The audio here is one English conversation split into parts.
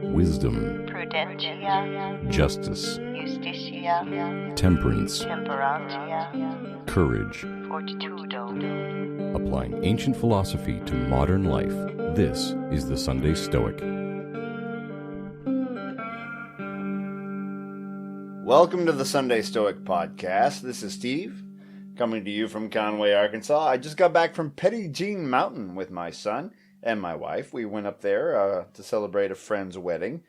wisdom, prudentia, justice, justitia, temperance, temperantia, courage. fortitudo. Applying ancient philosophy to modern life, this is the Sunday Stoic. Welcome to the Sunday Stoic Podcast. This is Steve, coming to you from Conway, Arkansas. I just got back from Petit Jean Mountain with my son and my wife. We went up there to celebrate a friend's wedding.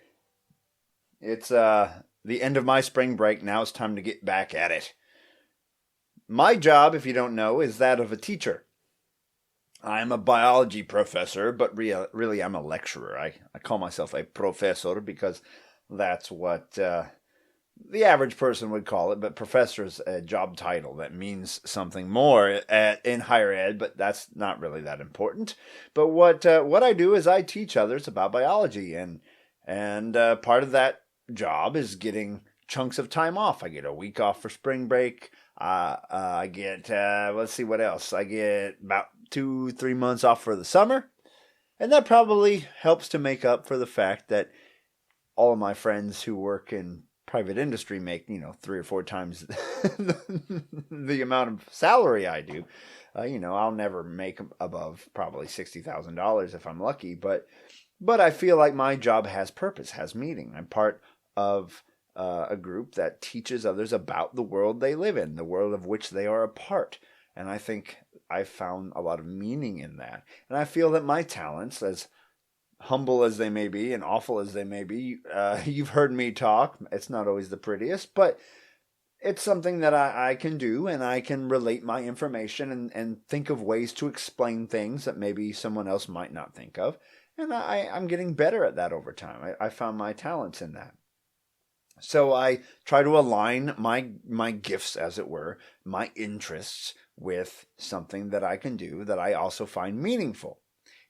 It's the end of my spring break. Now it's time to get back at it. My job, if you don't know, is that of a teacher. I'm a biology professor, but really I'm a lecturer. I call myself a professor because that's what the average person would call it, but professor is a job title that means something more in higher ed, but that's not really that important. But what I do is I teach others about biology, and part of that job is getting chunks of time off. I get a week off for spring break. I get, let's see what else. I get about 2-3 months off for the summer, and that probably helps to make up for the fact that all of my friends who work in private industry make 3 or 4 times the amount of salary I do. I'll never make above probably $60,000 if I'm lucky, but I feel like my job has purpose, has meaning. I'm part of a group that teaches others about the world they live in, the world of which they are a part, and I think I found a lot of meaning in that. And I feel that my talents, as humble as they may be and awful as they may be, you've heard me talk. It's not always the prettiest, but it's something that I can do, and I can relate my information and think of ways to explain things that maybe someone else might not think of. And I'm getting better at that over time. I found my talents in that. So I try to align my gifts, as it were, my interests with something that I can do that I also find meaningful.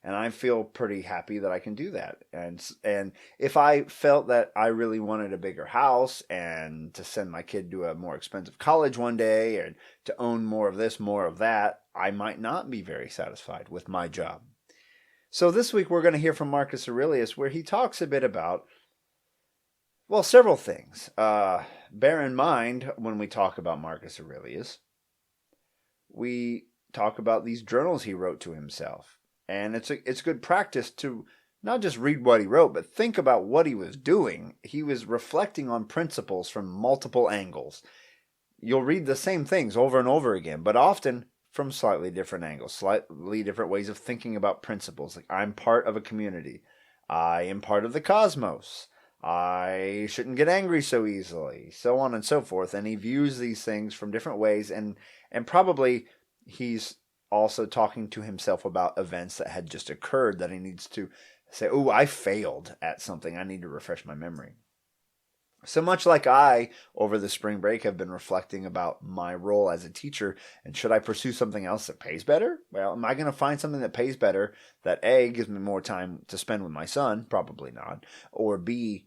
And I feel pretty happy that I can do that. And if I felt that I really wanted a bigger house and to send my kid to a more expensive college one day and to own more of this, more of that, I might not be very satisfied with my job. So this week we're going to hear from Marcus Aurelius, where he talks a bit about, well, several things. Bear in mind, when we talk about Marcus Aurelius, we talk about these journals he wrote to himself. And it's good practice to not just read what he wrote, but think about what he was doing. He was reflecting on principles from multiple angles. You'll read the same things over and over again, but often from slightly different angles, slightly different ways of thinking about principles. Like, I'm part of a community. I am part of the cosmos. I shouldn't get angry so easily, so on and so forth. And he views these things from different ways, and probably he's also talking to himself about events that had just occurred that he needs to say, oh, I failed at something. I need to refresh my memory. So much like I, over the spring break, have been reflecting about my role as a teacher, and should I pursue something else that pays better? Well, am I going to find something that pays better that A, gives me more time to spend with my son? Probably not. Or B,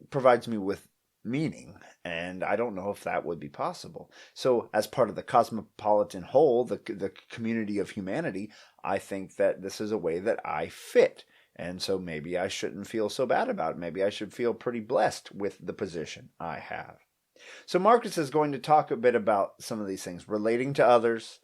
provides me with meaning, and I don't know if that would be possible. So as part of the cosmopolitan whole, the community of humanity, I think that this is a way that I fit. And so maybe I shouldn't feel so bad about it. Maybe I should feel pretty blessed with the position I have. So Marcus is going to talk a bit about some of these things, relating to others,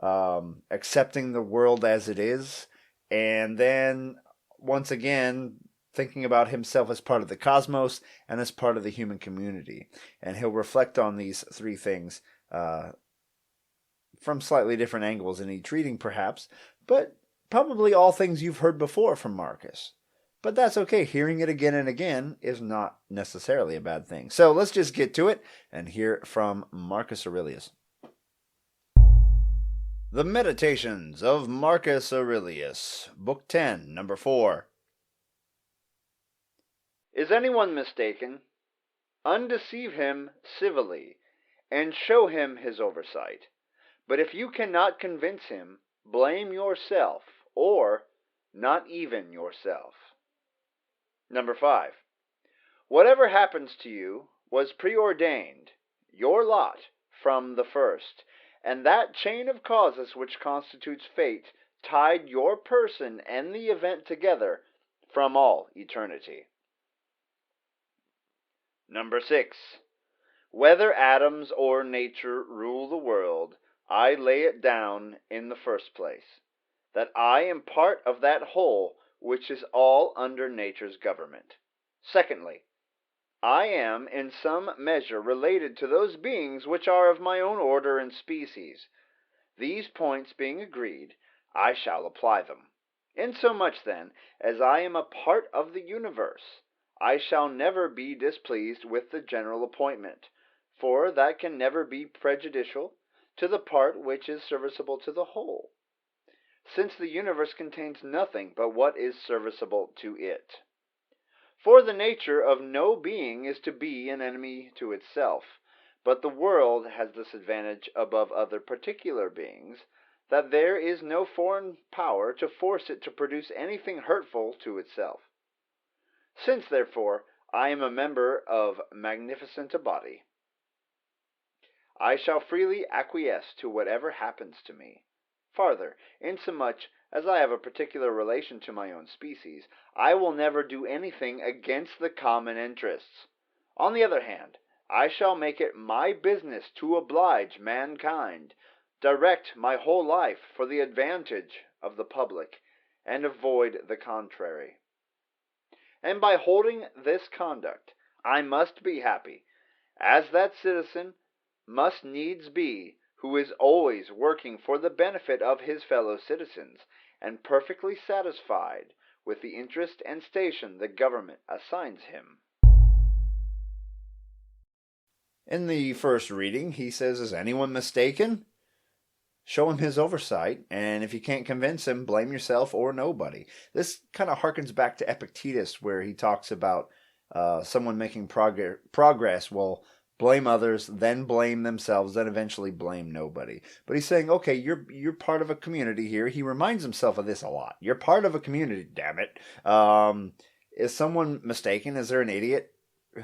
accepting the world as it is, and then once again thinking about himself as part of the cosmos and as part of the human community. And he'll reflect on these 3 things from slightly different angles in each reading, perhaps, but probably all things you've heard before from Marcus. But that's okay. Hearing it again and again is not necessarily a bad thing. So let's just get to it and hear from Marcus Aurelius. The Meditations of Marcus Aurelius, Book 10, Number 4. Is anyone mistaken? Undeceive him civilly, and show him his oversight. But if you cannot convince him, blame yourself, or not even yourself. Number 5. Whatever happens to you was preordained, your lot, from the first, and that chain of causes which constitutes fate tied your person and the event together from all eternity. Number 6. Whether atoms or nature rule the world, I lay it down in the first place, that I am part of that whole which is all under nature's government. Secondly, I am in some measure related to those beings which are of my own order and species. These points being agreed, I shall apply them. Insomuch then as I am a part of the universe, I shall never be displeased with the general appointment, for that can never be prejudicial to the part which is serviceable to the whole, since the universe contains nothing but what is serviceable to it. For the nature of no being is to be an enemy to itself, but the world has this advantage above other particular beings, that there is no foreign power to force it to produce anything hurtful to itself. Since, therefore, I am a member of magnificent a body, I shall freely acquiesce to whatever happens to me. Farther, insomuch as I have a particular relation to my own species, I will never do anything against the common interests. On the other hand, I shall make it my business to oblige mankind, direct my whole life for the advantage of the public, and avoid the contrary. And by holding this conduct, I must be happy, as that citizen must needs be who is always working for the benefit of his fellow citizens, and perfectly satisfied with the interest and station the government assigns him. In the first reading, he says, is anyone mistaken? Show him his oversight, and if you can't convince him, blame yourself or nobody. This kind of harkens back to Epictetus, where he talks about someone making progress will blame others, then blame themselves, then eventually blame nobody. But he's saying, okay, you're part of a community here. He reminds himself of this a lot. You're part of a community, damn it. Is someone mistaken? Is there an idiot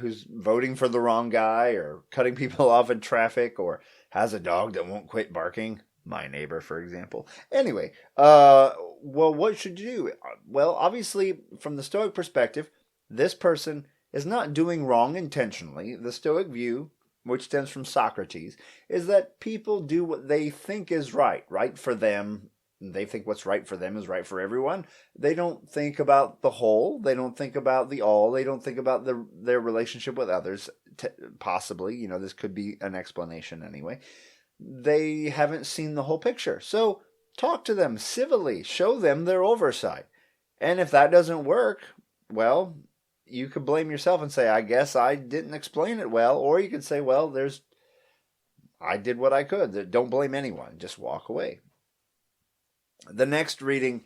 who's voting for the wrong guy, or cutting people off in traffic, or has a dog that won't quit barking? My neighbor, for example. Anyway, well, what should you do? Well, obviously, from the Stoic perspective, this person is not doing wrong intentionally. The Stoic view, which stems from Socrates, is that people do what they think is right for them. They think what's right for them is right for everyone. They don't think about the whole. They don't think about the all. They don't think about their relationship with others. Possibly, this could be an explanation anyway. They haven't seen the whole picture. So talk to them civilly. Show them their oversight. And if that doesn't work, well, you could blame yourself and say, I guess I didn't explain it well. Or you could say, well, I did what I could. Don't blame anyone. Just walk away. The next reading,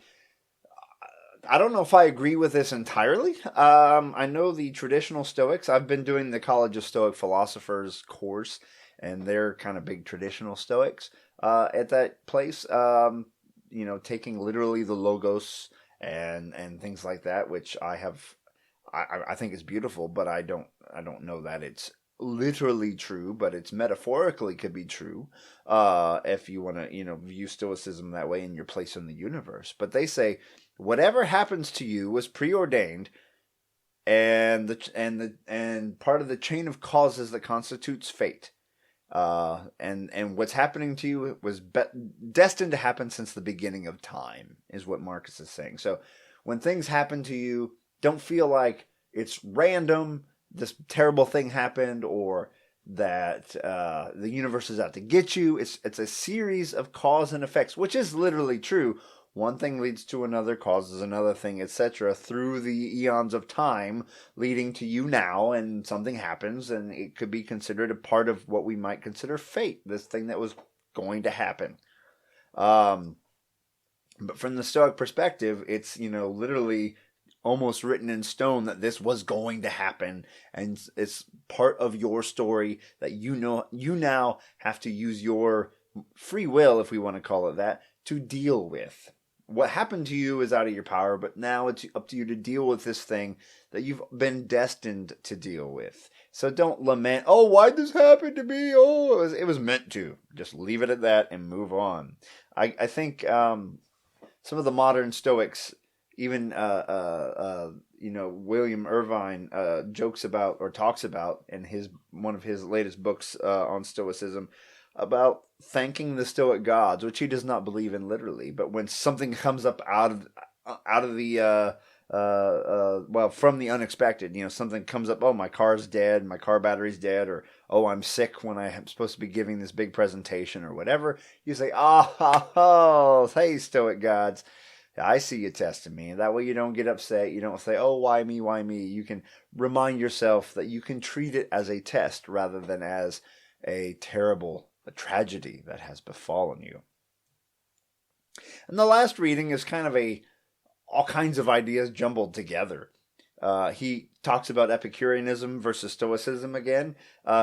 I don't know if I agree with this entirely. I know the traditional Stoics. I've been doing the College of Stoic Philosophers course, and they're kind of big traditional Stoics at that place. Taking literally the Logos and things like that, which I think is beautiful, but I don't know that it's literally true, but it's metaphorically could be true if you want to view Stoicism that way in your place in the universe. But they say whatever happens to you was preordained, and part of the chain of causes that constitutes fate. And what's happening to you was destined to happen since the beginning of time, is what Marcus is saying. So when things happen to you, don't feel like it's random, this terrible thing happened, or that the universe is out to get you. It's a series of cause and effects, which is literally true. One thing leads to another, causes another thing, etc., through the eons of time, leading to you now, and something happens, and it could be considered a part of what we might consider fate, this thing that was going to happen. But from the Stoic perspective, it's, literally almost written in stone that this was going to happen, and it's part of your story that you now have to use your free will, if we want to call it that, to deal with. What happened to you is out of your power, but now it's up to you to deal with this thing that you've been destined to deal with. So don't lament, oh, why'd this happen to me? Oh, it was meant to. Just leave it at that and move on. I think some of the modern Stoics even William Irvine jokes about or talks about in one of his latest books on Stoicism about thanking the Stoic gods, which he does not believe in literally, but when something comes up out of the from the unexpected, something comes up, oh, my car's dead, my car battery's dead, or oh, I'm sick when I'm supposed to be giving this big presentation or whatever, you say, oh, hey, Stoic gods, I see you testing me. That way you don't get upset. You don't say, oh, why me, why me? You can remind yourself that you can treat it as a test rather than as a terrible tragedy that has befallen you. And the last reading is kind of all kinds of ideas jumbled together. He talks about Epicureanism versus Stoicism again.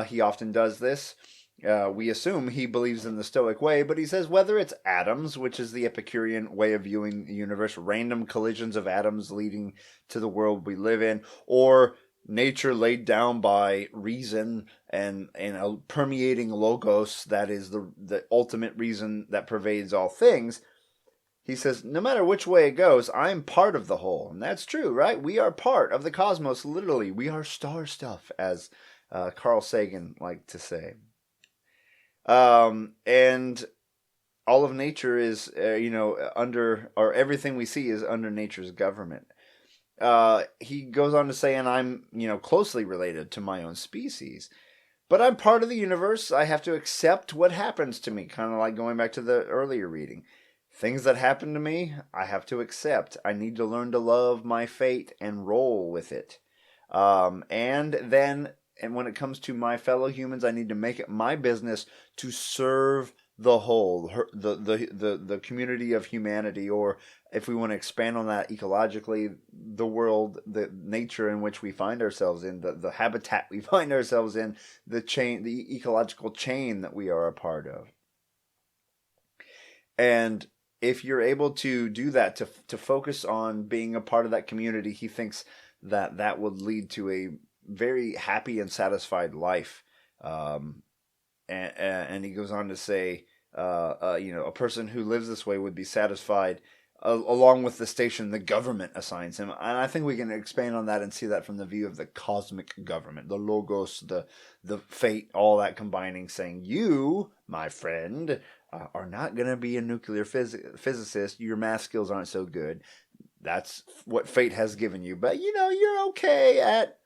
He often does this. We assume he believes in the Stoic way, but he says whether it's atoms, which is the Epicurean way of viewing the universe, random collisions of atoms leading to the world we live in, or nature laid down by reason and a permeating logos that is the ultimate reason that pervades all things. He says, no matter which way it goes, I'm part of the whole. And that's true, right? We are part of the cosmos, literally. We are star stuff, as Carl Sagan liked to say. And all of nature is, under, or everything we see is under nature's government. He goes on to say, and I'm, closely related to my own species. But I'm part of the universe. I have to accept what happens to me, kind of like going back to the earlier reading. Things that happen to me, I have to accept. I need to learn to love my fate and roll with it. And when it comes to my fellow humans, I need to make it my business to serve the whole, the community of humanity, or if we want to expand on that ecologically, the world, the nature in which we find ourselves in, the habitat we find ourselves in, the ecological chain that we are a part of. And if you're able to do that, to focus on being a part of that community, he thinks that would lead to a very happy and satisfied life. And he goes on to say, a person who lives this way would be satisfied along with the station the government assigns him. And I think we can expand on that and see that from the view of the cosmic government, the logos, the fate, all that combining, saying, you, my friend, are not going to be a nuclear physicist. Your math skills aren't so good. That's what fate has given you. But, you're okay at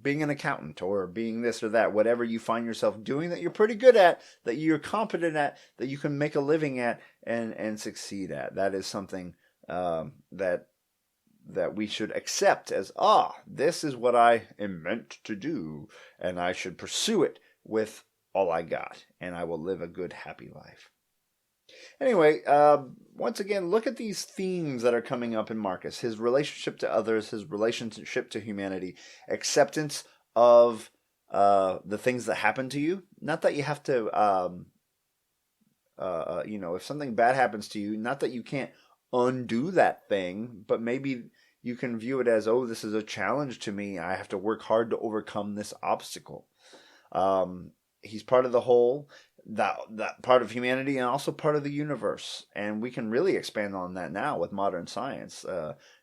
being an accountant or being this or that, whatever you find yourself doing that you're pretty good at, that you're competent at, that you can make a living at and succeed at. That is something that we should accept as, this is what I am meant to do, and I should pursue it with all I got, and I will live a good, happy life. Anyway, once again, look at these themes that are coming up in Marcus. His relationship to others, his relationship to humanity, acceptance of the things that happen to you. Not that you have to, if something bad happens to you, not that you can't undo that thing, but maybe you can view it as, this is a challenge to me. I have to work hard to overcome this obstacle. He's part of the whole, that part of humanity, and also part of the universe. And we can really expand on that now with modern science,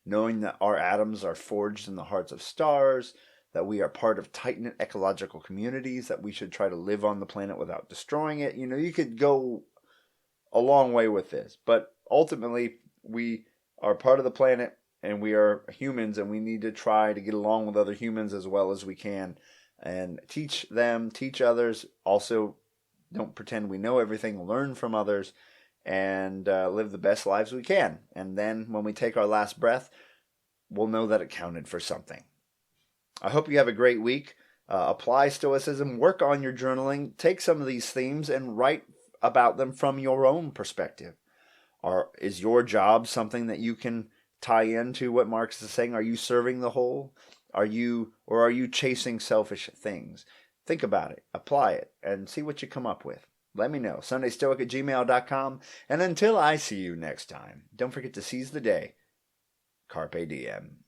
knowing that our atoms are forged in the hearts of stars, that we are part of tight-knit ecological communities, that we should try to live on the planet without destroying it. You could go a long way with this, but ultimately we are part of the planet and we are humans, and we need to try to get along with other humans as well as we can and teach them, teach others. Also, don't pretend we know everything, learn from others, and live the best lives we can. And then when we take our last breath, we'll know that it counted for something. I hope you have a great week. Apply Stoicism, work on your journaling, take some of these themes and write about them from your own perspective. Is your job something that you can tie into what Marx is saying? Are you serving the whole? Are you chasing selfish things? Think about it, apply it, and see what you come up with. Let me know. SundayStoic@gmail.com. And until I see you next time, don't forget to seize the day. Carpe diem.